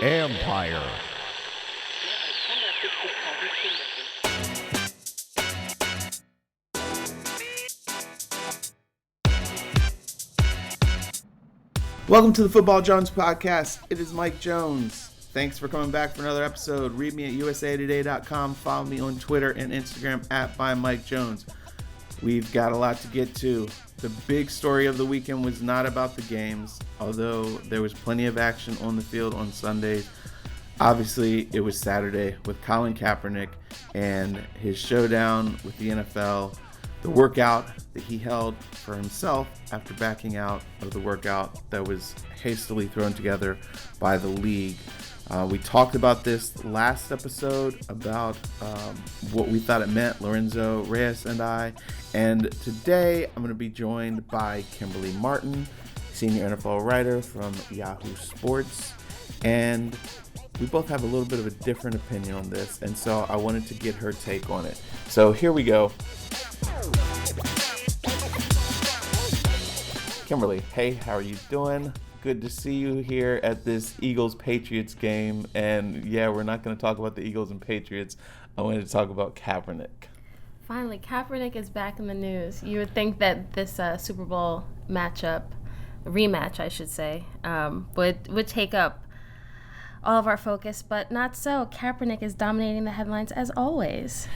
Empire. Welcome to the Football Jones podcast. It is Mike Jones. Thanks for coming back for another episode. Read me at usatoday.com. Follow me on Twitter and Instagram at @ByMikeJones. We've got a lot to get to. The big story of the weekend was not about the games, although there was plenty of action on the field on Sunday. Obviously, it was Saturday with Colin Kaepernick and his showdown with the NFL, the workout that he held for himself after backing out of the workout that was hastily thrown together by the league. We talked about this last episode about what we thought it meant, Lorenzo Reyes and I. And today I'm going to be joined by Kimberley Martin, senior NFL writer from Yahoo Sports. And we both have a little bit of a different opinion on this. And so I wanted to get her take on it. So here we go. Kimberley, hey, how are you doing? Good to see you here at this Eagles-Patriots game. And yeah, we're not going to talk about the Eagles and Patriots. I wanted to talk about Kaepernick. Finally, Kaepernick is back in the news. You would think that this Super Bowl rematch, I should say, would take up all of our focus, but not so. Kaepernick is dominating the headlines as always.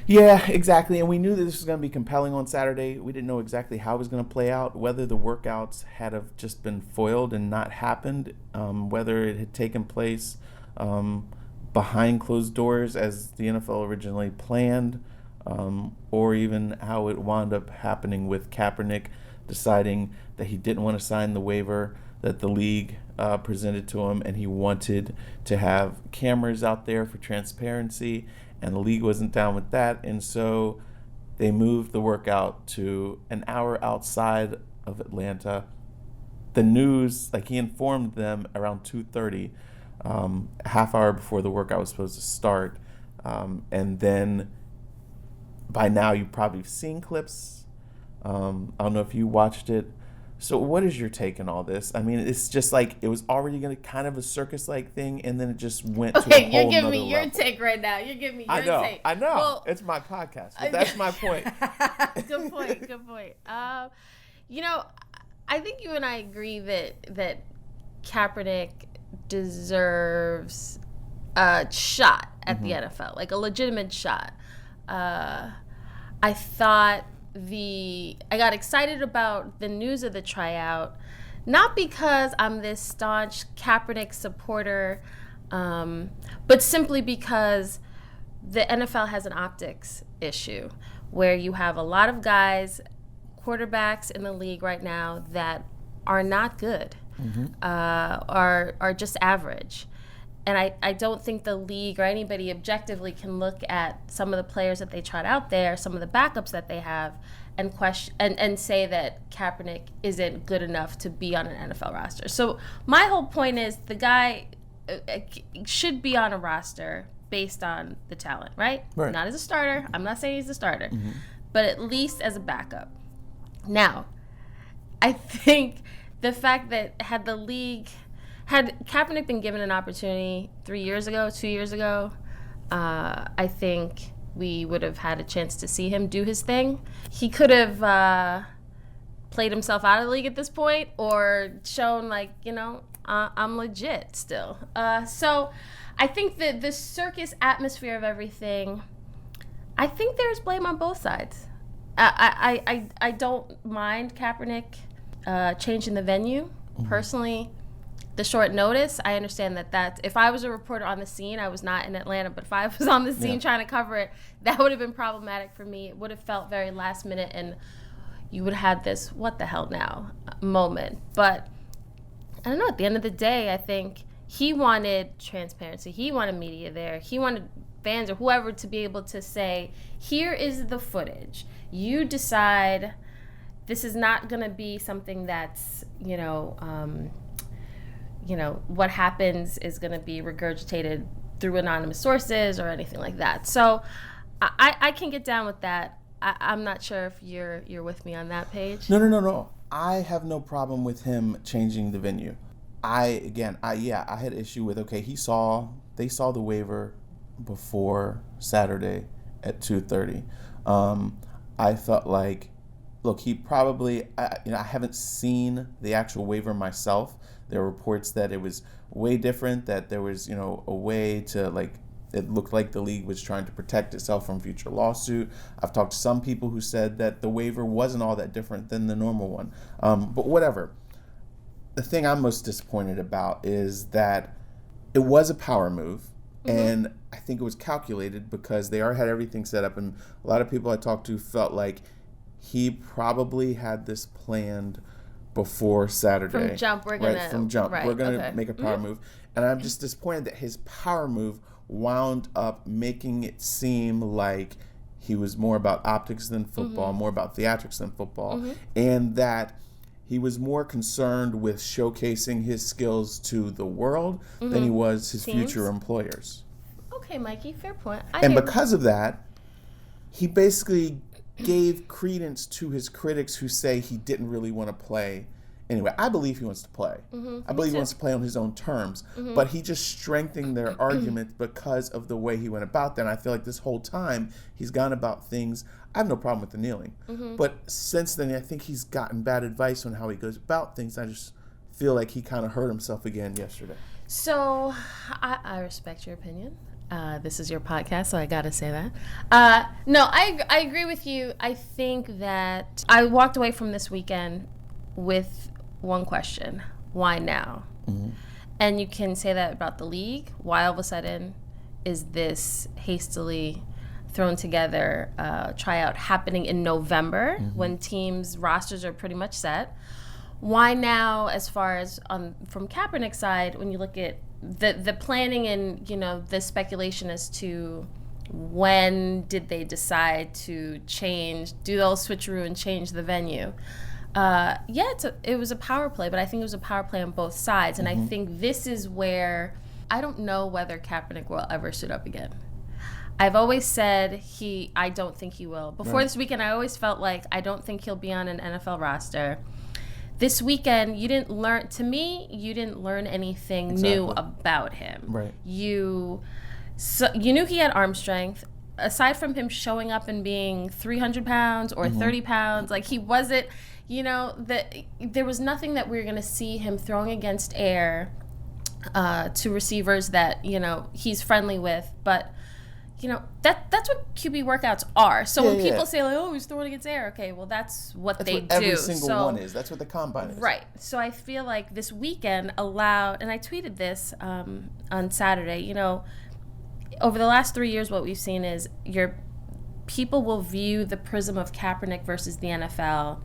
Yeah, exactly. And we knew that this was going to be compelling on Saturday. We didn't know exactly how it was going to play out, whether the workouts had have just been foiled and not happened, whether it had taken place behind closed doors as the NFL originally planned, or even how it wound up happening with Kaepernick deciding that he didn't want to sign the waiver that the league presented to him, and he wanted to have cameras out there for transparency, and the league wasn't down with that, and so they moved the workout to an hour outside of Atlanta. The news, like he informed them around 2:30, half hour before the workout was supposed to start, and then by now you've probably seen clips. I don't know if you watched it. So what is your take on all this? I mean, it's just like it was already going to kind of a circus-like thing, and then it just went to a whole nother level. Okay, you're giving me your take right now. You're giving me your take. I know. Well, it's my podcast, but that's my point. Good point. I think you and I agree that Kaepernick deserves a shot at the NFL, like a legitimate shot. I got excited about the news of the tryout, not because I'm this staunch Kaepernick supporter, but simply because the NFL has an optics issue where you have a lot of guys, quarterbacks in the league right now that are not good, are just average. And I don't think the league or anybody objectively can look at some of the players that they tried out there, some of the backups that they have, and question and say that Kaepernick isn't good enough to be on an NFL roster. So my whole point is the guy should be on a roster based on the talent, right? Not as a starter. I'm not saying he's a starter, but at least as a backup. Now, I think the fact that had Kaepernick been given an opportunity 2 years ago, I think we would have had a chance to see him do his thing. He could have played himself out of the league at this point or shown I'm legit still. So I think that the circus atmosphere of everything, I think there's blame on both sides. I don't mind Kaepernick changing the venue. Personally, the short notice, I understand that if I was a reporter on the scene, I was not in Atlanta, but if I was on the scene trying to cover it, that would have been problematic for me. It would have felt very last minute, and you would have had this what the hell now moment. But I don't know, at the end of the day, I think he wanted transparency. He wanted media there. He wanted fans or whoever to be able to say, here is the footage. You decide. This is not going to be something that's, what happens is going to be regurgitated through anonymous sources or anything like that. So I can get down with that. I'm not sure if you're with me on that page. No. I have no problem with him changing the venue. I had issue with, okay, they saw the waiver before Saturday at 2:30. I felt like, look, he probably, I haven't seen the actual waiver myself. There are reports that it was way different, that there was, a way to, like, it looked like the league was trying to protect itself from future lawsuit. I've talked to some people who said that the waiver wasn't all that different than the normal one. But whatever. The thing I'm most disappointed about is that it was a power move. And I think it was calculated because they already had everything set up. And a lot of people I talked to felt like he probably had this planned before Saturday. From jump, we're going to make a power move. And I'm just disappointed that his power move wound up making it seem like he was more about optics than football, more about theatrics than football, and that he was more concerned with showcasing his skills to the world than he was his future employers. Okay, Mikey, fair point. Because of that, he basically gave credence to his critics who say he didn't really want to play. Anyway, I believe he wants to play. I believe he wants to play on his own terms. But he just strengthened their argument because of the way he went about that. And I feel like this whole time he's gone about things. I have no problem with the kneeling. But since then, I think he's gotten bad advice on how he goes about things. I just feel like he kind of hurt himself again yesterday. So I respect your opinion. This is your podcast, so I got to say that. No, I agree with you. I think that I walked away from this weekend with one question: why now? And you can say that about the league. Why all of a sudden is this hastily thrown together tryout happening in November when teams' rosters are pretty much set? Why now, as far as from Kaepernick's side, when you look at the planning and the speculation as to when did they decide to do the whole switcheroo and change the venue? It was a power play, but I think it was a power play on both sides. And I think this is where I don't know whether Kaepernick will ever suit up again. I've always said I don't think he will. Before this weekend, I always felt like I don't think he'll be on an NFL roster. This weekend, you didn't learn anything new about him. Right. You knew he had arm strength. Aside from him showing up and being 300 pounds or 30 pounds, like he wasn't, there was nothing that we were going to see him throwing against air to receivers that, he's friendly with. But, that's what QB workouts are. So when people say, like, oh, he's throwing against air, okay, well, that's what they do. Every single one is. That's what the combine is. Right. So I feel like this weekend allowed, and I tweeted this on Saturday, over the last 3 years, what we've seen is people will view the prism of Kaepernick versus the NFL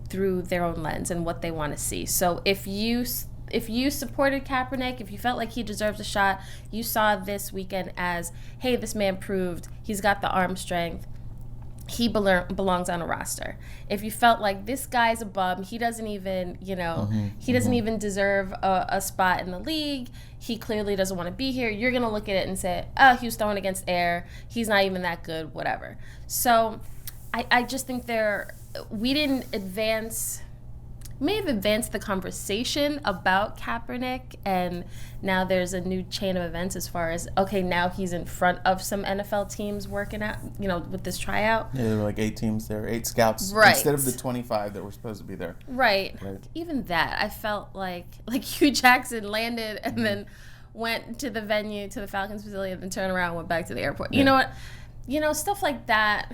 through their own lens and what they want to see. So if you supported Kaepernick, if you felt like he deserves a shot, you saw this weekend as, hey, this man proved he's got the arm strength. He belongs on a roster. If you felt like this guy's a bum, he doesn't even, he doesn't even deserve a spot in the league. He clearly doesn't want to be here. You're going to look at it and say, oh, he was throwing against air. He's not even that good, whatever. So I just think we didn't may have advanced the conversation about Kaepernick, and now there's a new chain of events as far as, okay, now he's in front of some NFL teams working out, with this tryout. Yeah, there were like 8 teams there, 8 scouts, right, instead of the 25 that were supposed to be there. Right. Even that, I felt like Hugh Jackson landed and then went to the venue, to the Falcons facility, and then turned around and went back to the airport. You know what? Stuff like that.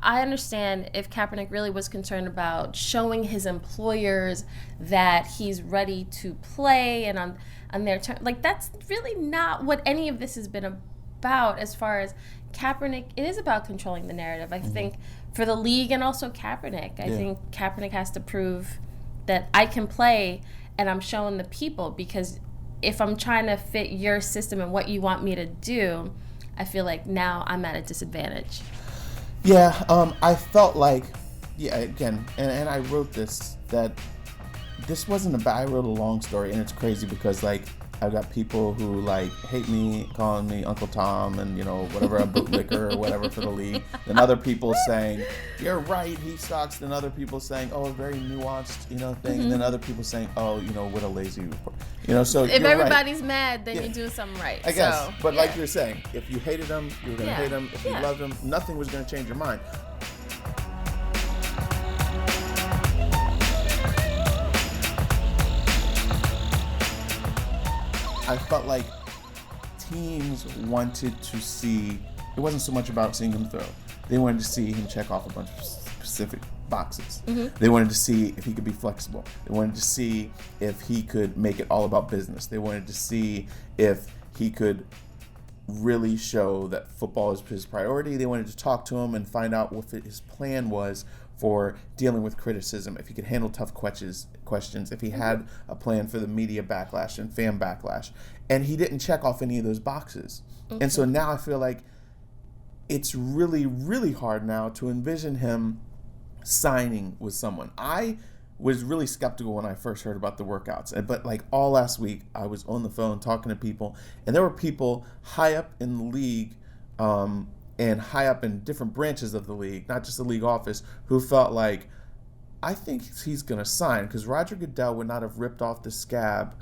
I understand if Kaepernick really was concerned about showing his employers that he's ready to play and on their turn. That's really not what any of this has been about as far as Kaepernick. It is about controlling the narrative, I think, for the league and also Kaepernick. I think Kaepernick has to prove that I can play and I'm showing the people, because if I'm trying to fit your system and what you want me to do, I feel like now I'm at a disadvantage. Yeah, I felt like, again, and I wrote this, that this wasn't about, I wrote a long story, and it's crazy because, I've got people who, hate me, calling me Uncle Tom and, whatever, a bootlicker or whatever for the league. Then other people saying, you're right, he sucks. Then other people saying, oh, a very nuanced, thing. And then other people saying, oh, what a lazy report. So if you're everybody's right. mad, then you're doing something right. I guess. So, but like you're saying, if you hated him, you were going to hate him. If you loved him, nothing was going to change your mind. I felt like teams wanted to see, it wasn't so much about seeing him throw. They wanted to see him check off a bunch of specific boxes. They wanted to see if he could be flexible. They wanted to see if he could make it all about business. They wanted to see if he could really show that football is his priority. They wanted to talk to him and find out what his plan was for dealing with criticism, if he could handle tough questions, if he had a plan for the media backlash and fan backlash. And he didn't check off any of those boxes. And so now I feel like it's really, really hard now to envision him signing with someone. I was really skeptical when I first heard about the workouts, but like all last week I was on the phone talking to people, and there were people high up in the league and high up in different branches of the league, not just the league office, who felt like, I think he's going to sign, because Roger Goodell would not have ripped off the scab.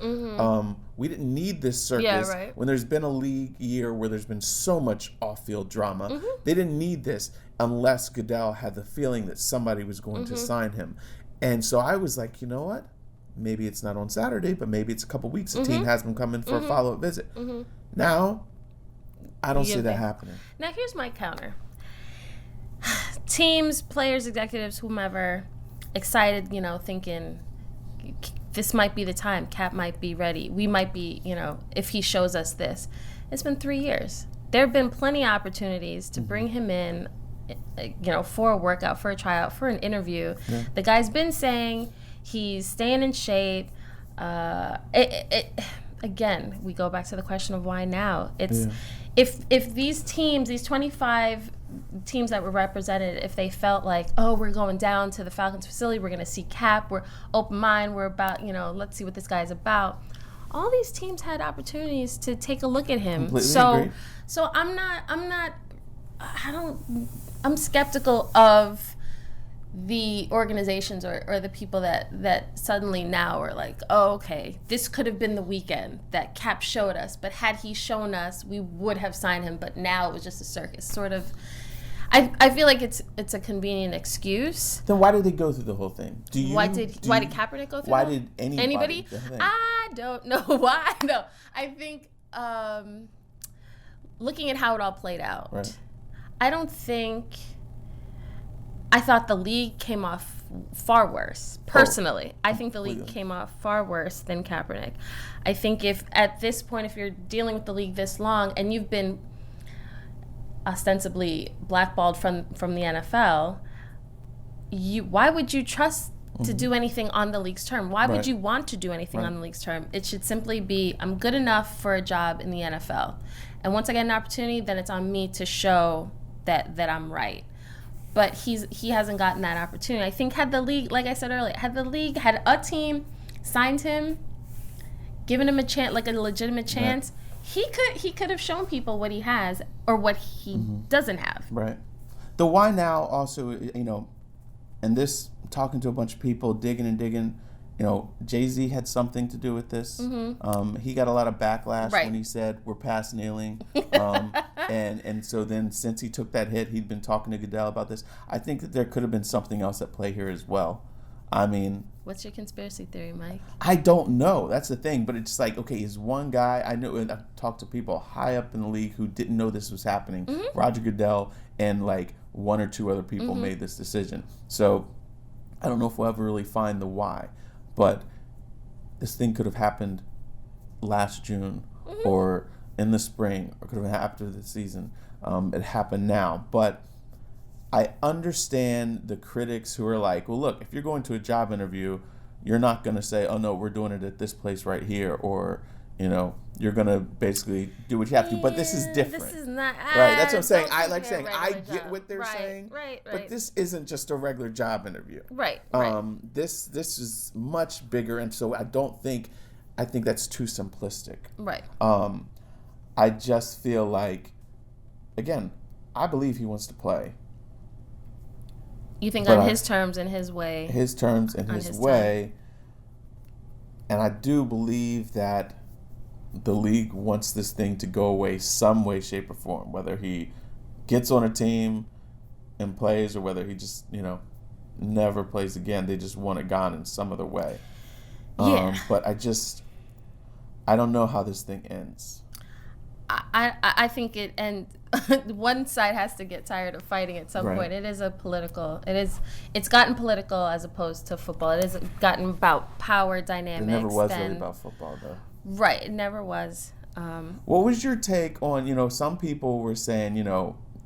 We didn't need this circus when there's been a league year where there's been so much off-field drama. They didn't need this unless Goodell had the feeling that somebody was going to sign him. And so I was like, you know what? Maybe it's not on Saturday, but maybe it's a couple weeks. The team has him come in for a follow-up visit. Now, I don't see that happening. Now, here's my counter. Teams, players, executives, whomever, excited, thinking this might be the time. Kaep might be ready. We might be, if he shows us this. It's been 3 years. There have been plenty of opportunities to bring him in, for a workout, for a tryout, for an interview. The guy's been saying he's staying in shape. Again, we go back to the question of why now. It's if these teams, these 25 teams that were represented, if they felt like, oh, we're going down to the Falcons facility, we're going to see Kaep, we're open mind, we're about, let's see what this guy's about. All these teams had opportunities to take a look at him. Completely agree. So I'm skeptical of the organizations or the people that suddenly now are like, oh, okay, this could have been the weekend that Kaep showed us, but had he shown us, we would have signed him, but now it was just a circus. Sort of, I feel like it's a convenient excuse. Then why did they go through the whole thing? Why did Kaepernick go through? Why did anybody? I don't know why. No, I think looking at how it all played out, I thought the league came off far worse. Personally, I think the league came off far worse than Kaepernick. I think if at this point, if you're dealing with the league this long and you've been ostensibly blackballed from the NFL, why would you trust to do anything on the league's term? Why would you want to do anything on the league's term? It should simply be, I'm good enough for a job in the NFL. And once I get an opportunity, then it's on me to show that I'm right. But he hasn't gotten that opportunity. I think had the league, like I said earlier, had a team signed him, given him a chance, like a legitimate chance, he could have shown people what he has or what he doesn't have. Right. The why now also, and this, talking to a bunch of people, digging, Jay-Z had something to do with this. He got a lot of backlash when he said we're past kneeling. And so then since he took that hit, he'd been talking to Goodell about this. I think that there could have been something else at play here as well. I mean, what's your conspiracy theory, Mike? I don't know. That's the thing. But it's like, okay, is one guy, I know, and I've talked to people high up in the league who didn't know this was happening. Roger Goodell and like one or two other people made this decision. So I don't know if we'll ever really find the why. But this thing could have happened last June or in the spring, or could have happened after the season. It happened now. But I understand the critics who are like, well, look, if you're going to a job interview, you're not going to say, oh, no, we're doing it at this place right here, or, you're going to basically do what you have to. But this is different. This is not. Right, that's what I'm saying. I get what they're saying. Right. But this isn't just a regular job interview. Right. This is much bigger, and so I think that's too simplistic. Right. I just feel like, again, I believe he wants to play. You think on his terms and his way. His terms and his way. And I do believe that the league wants this thing to go away some way, shape, or form, whether he gets on a team and plays or whether he just, never plays again. They just want it gone in some other way. Yeah. But I don't know how this thing ends. I think it ends. One side has to get tired of fighting at some point. It is it's gotten political as opposed to football. It has gotten about power dynamics. It never was really about football, though. Right, it never was. What was your take on, some people were saying,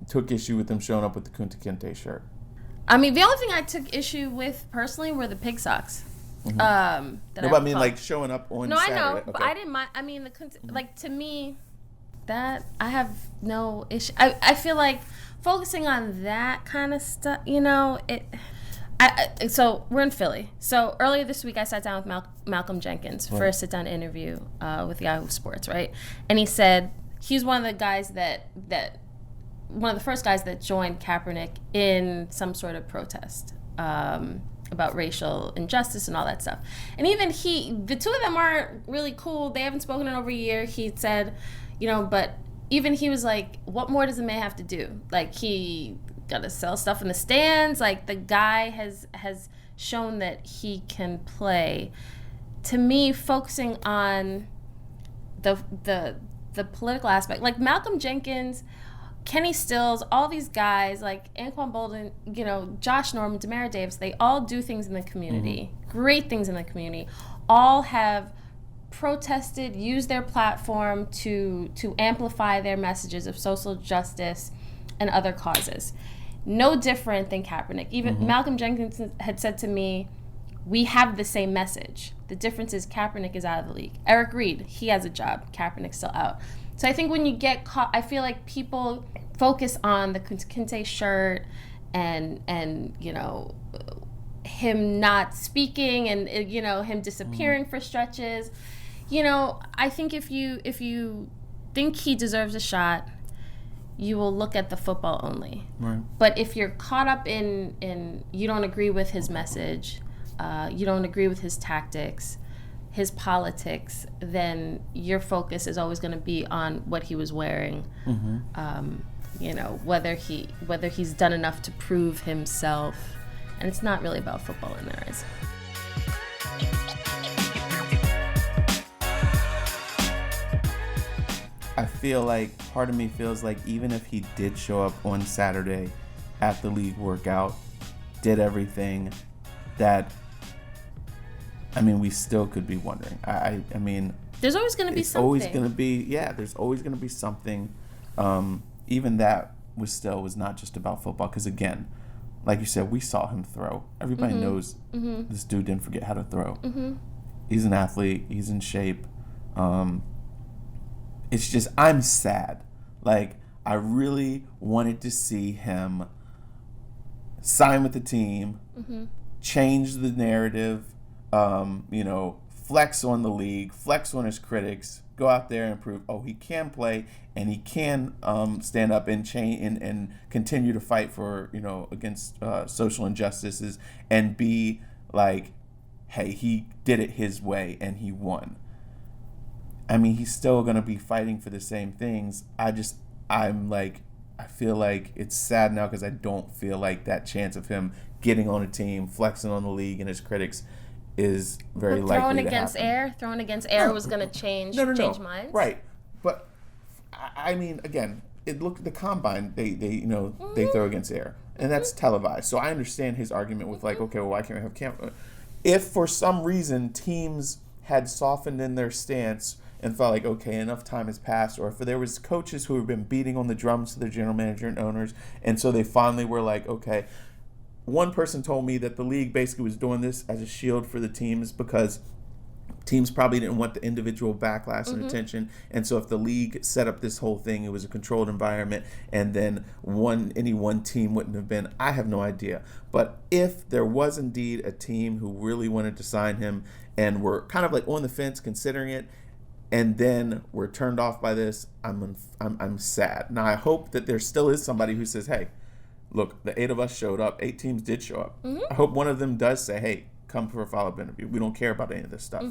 took issue with him showing up with the Kunta Kinte shirt? I mean, the only thing I took issue with personally were the pig socks. Mm-hmm. But I mean, like showing up on Saturday. I know, okay. but I didn't mind. I mean, to me, that I have no issue. I feel like focusing on that kind of stuff, so we're in Philly. So earlier this week, I sat down with Malcolm Jenkins for a sit-down interview with Yahoo Sports, right? And he said he's one of the guys one of the first guys that joined Kaepernick in some sort of protest about racial injustice and all that stuff. And even the two of them aren't really cool. They haven't spoken in over a year. He said, but even he was like, what more does the man have to do? Like, he got to sell stuff in the stands. Like, the guy has shown that he can play. To me, focusing on the political aspect, like Malcolm Jenkins, Kenny Stills, all these guys, like Anquan Bolden, Josh Norman, Demario Davis, they all do things in the community, great things in the community, all have protested, used their platform to amplify their messages of social justice and other causes. No different than Kaepernick. Even Malcolm Jenkins had said to me, we have the same message. The difference is Kaepernick is out of the league. Eric Reed, he has a job. Kaepernick's still out. So I think when you get caught, I feel like people focus on the Kinte shirt and him not speaking and him disappearing for stretches. I think if you think he deserves a shot, you will look at the football only. Right. But if you're caught up in you don't agree with his message, you don't agree with his tactics, his politics, then your focus is always going to be on what he was wearing. Whether he's done enough to prove himself, and it's not really about football in their eyes. I feel like part of me feels like even if he did show up on Saturday at the league workout, did everything, that we still could be wondering. I mean, there's always going to be something. There's always going to be something. Even that was not just about football, because again, like you said, we saw him throw. Everybody knows this dude didn't forget how to throw. He's an athlete. He's in shape. It's just, I'm sad. Like, I really wanted to see him sign with the team, change the narrative, flex on the league, flex on his critics, go out there and prove, he can play and he can stand up and and continue to fight for, against social injustices, and be like, hey, he did it his way and he won. He's still going to be fighting for the same things. I feel like it's sad now because I don't feel like that chance of him getting on a team, flexing on the league and his critics is very likely to happen. Throwing against air was going to change minds. Right. But, again, look at the combine. They throw against air. And that's televised. So I understand his argument with okay, well, why can't we have camera? If for some reason teams had softened in their stance and felt like, okay, enough time has passed, or if there was coaches who have been beating on the drums to their general manager and owners, and so they finally were like, okay. One person told me that the league basically was doing this as a shield for the teams because teams probably didn't want the individual backlash and attention, and so if the league set up this whole thing, it was a controlled environment, and then any one team wouldn't have been. I have no idea. But if there was indeed a team who really wanted to sign him and were kind of like on the fence considering it, and then were turned off by this, I'm sad. Now I hope that there still is somebody who says, hey, look, the 8 of us showed up. 8 teams did show up. I hope one of them does say, hey, come for a follow-up interview. We don't care about any of this stuff.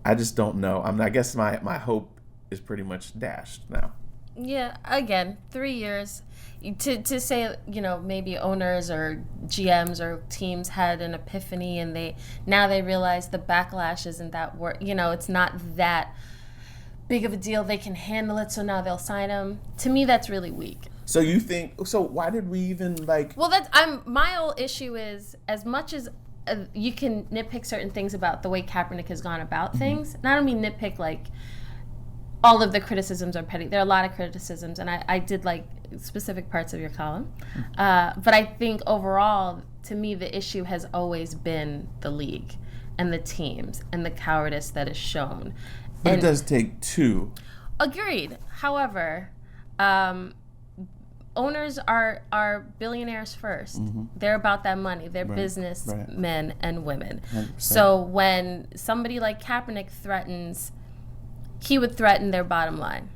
I just don't know. I guess my hope is pretty much dashed now. Yeah, again, 3 years. To say, maybe owners or GMs or teams had an epiphany and they realize the backlash isn't that it's not that big of a deal. They can handle it, so now they'll sign him. To me, that's really weak. So you think? So why did we even like? Well, my whole issue is, as much as you can nitpick certain things about the way Kaepernick has gone about things, and I don't mean nitpick like all of the criticisms are petty. There are a lot of criticisms, and I did like specific parts of your column. But I think overall, to me, the issue has always been the league and the teams and the cowardice that is shown. But it does take two. Agreed. However, owners are billionaires first. They're about that money. They're businessmen and women. 100%. So when somebody like Kaepernick threatens, he would threaten their bottom line.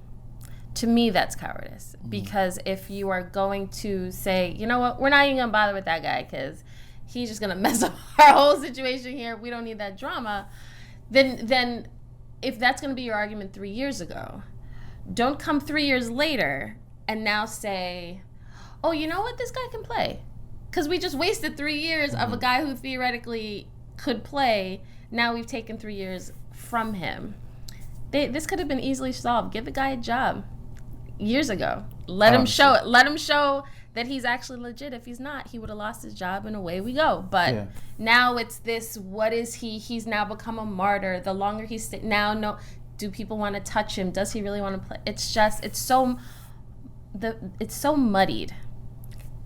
To me, that's cowardice. Because if you are going to say, you know what, we're not even going to bother with that guy because he's just going to mess up our whole situation here. We don't need that drama. Then if that's going to be your argument 3 years ago, don't come 3 years later and now say, oh, you know what, this guy can play. Because we just wasted 3 years of a guy who theoretically could play. Now we've taken 3 years from him. This could have been easily solved. Give the guy a job years ago. Let him show it. Let him show that he's actually legit. If he's not, he would have lost his job, and away we go. But now it's this, what is he? He's now become a martyr. The longer he's do people want to touch him? Does he really want to play? It's just, it's so muddied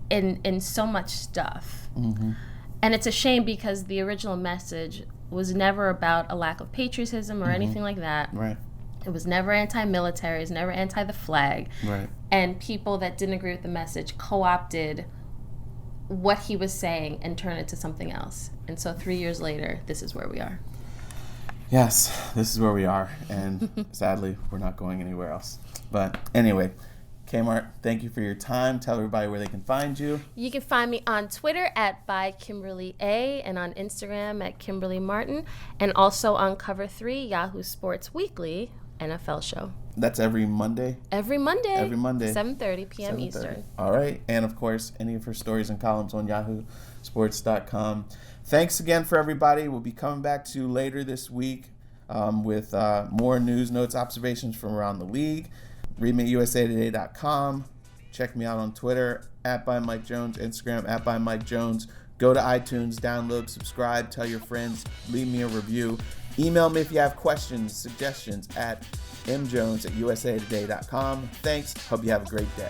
in so much stuff. And it's a shame because the original message was never about a lack of patriotism or anything like that. Right. It was never anti-military. It was never anti the flag. Right. And people that didn't agree with the message co-opted what he was saying and turned it to something else. And so 3 years later, this is where we are. Yes, this is where we are. And sadly, we're not going anywhere else. But anyway, Kmart, thank you for your time. Tell everybody where they can find you. You can find me on Twitter at @ByKimberleyA and on Instagram at Kimberley Martin, and also on Cover 3, Yahoo Sports Weekly NFL show. That's every Monday? Every Monday. 7:30 p.m. 7:30. Eastern. All right. And, of course, any of her stories and columns on yahoosports.com. Thanks again for everybody. We'll be coming back to you later this week with more news, notes, observations from around the league. Read me at usatoday.com. Check me out on Twitter, @ByMikeJones, Instagram, @ByMikeJones. Go to iTunes, download, subscribe, tell your friends, leave me a review. Email me if you have questions, suggestions at mjones@usatoday.com. Thanks. Hope you have a great day.